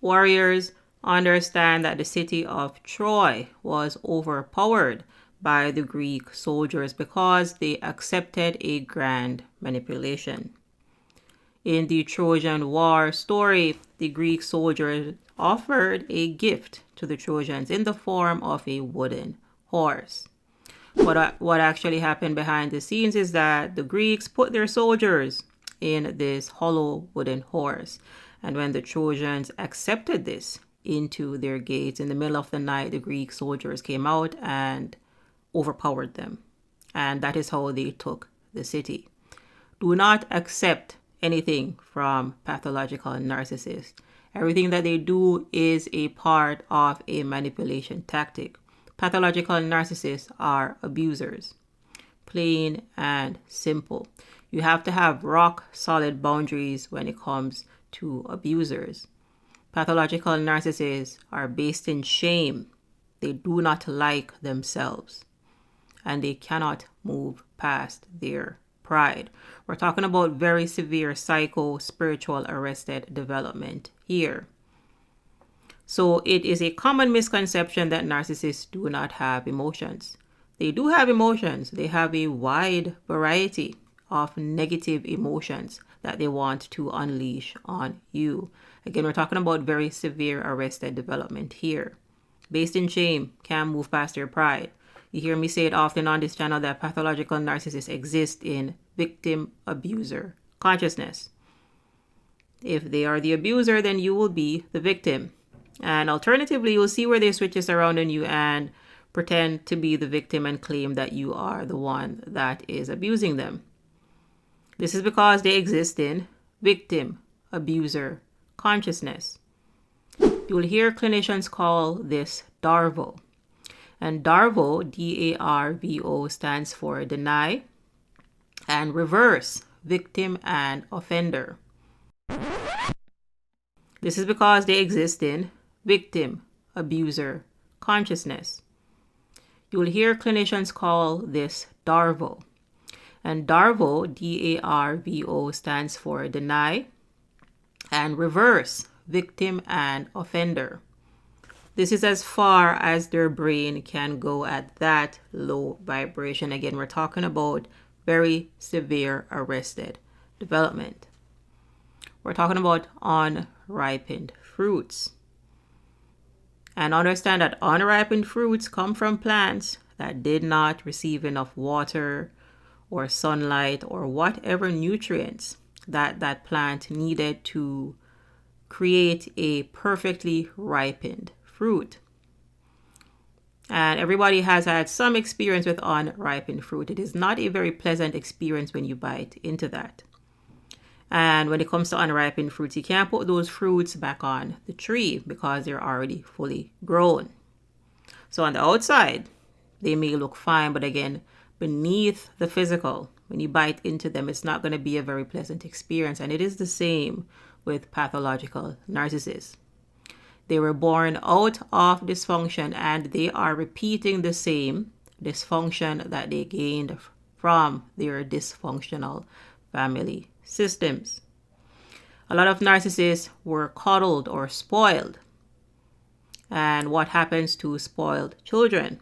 Warriors understand that the city of Troy was overpowered by the Greek soldiers because they accepted a grand manipulation. In the Trojan War story, the Greek soldiers offered a gift to the Trojans in the form of a wooden horse. What actually happened behind the scenes is that the Greeks put their soldiers in this hollow wooden horse. And when the Trojans accepted this into their gates in the middle of the night, the Greek soldiers came out and overpowered them. And that is how they took the city. Do not accept anything from pathological narcissists. Everything that they do is a part of a manipulation tactic. Pathological narcissists are abusers. Plain and simple. You have to have rock solid boundaries when it comes to abusers. Pathological narcissists are based in shame. They do not like themselves. And they cannot move past their pride. We're talking about very severe psycho-spiritual arrested development here. So it is a common misconception that narcissists do not have emotions. They do have emotions. They have a wide variety of negative emotions that they want to unleash on you. Again, we're talking about very severe arrested development here. Based in shame, can't move past their pride. You hear me say it often on this channel that pathological narcissists exist in victim-abuser consciousness. If they are the abuser, then you will be the victim. And alternatively, you'll see where they switch this around on you and pretend to be the victim and claim that you are the one that is abusing them. This is because they exist in victim-abuser consciousness. You'll hear clinicians call this DARVO. And DARVO, D-A-R-V-O, stands for deny and reverse, victim and offender. This is because they exist in victim-abuser consciousness. You'll hear clinicians call this DARVO. And DARVO, D-A-R-V-O, stands for deny and reverse, victim and offender. This is as far as their brain can go at that low vibration. Again, we're talking about very severe arrested development. We're talking about unripened fruits. And understand that unripened fruits come from plants that did not receive enough water or sunlight or whatever nutrients that plant needed to create a perfectly ripened fruit. And everybody has had some experience with unripened fruit. It is not a very pleasant experience when you bite into that. And when it comes to unripened fruits, you can't put those fruits back on the tree because they're already fully grown. So on the outside, they may look fine, but again, beneath the physical, when you bite into them, it's not going to be a very pleasant experience. And it is the same with pathological narcissists. They were born out of dysfunction and they are repeating the same dysfunction that they gained from their dysfunctional family systems. A lot of narcissists were coddled or spoiled. And what happens to spoiled children?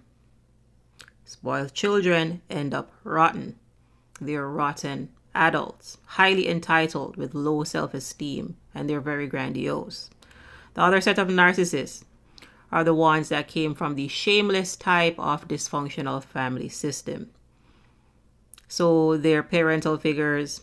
Spoiled children end up rotten. They're rotten adults, highly entitled with low self-esteem, and they're very grandiose. The other set of narcissists are the ones that came from the shameless type of dysfunctional family system. So their parental figures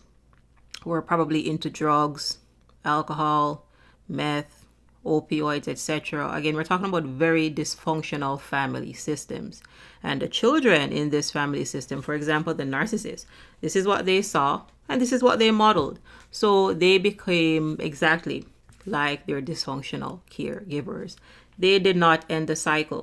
were probably into drugs, alcohol, meth, opioids, etc. Again, we're talking about very dysfunctional family systems. And the children in this family system, for example, the narcissists, this is what they saw and this is what they modeled. So they became exactly like their dysfunctional caregivers. They did not end the cycle.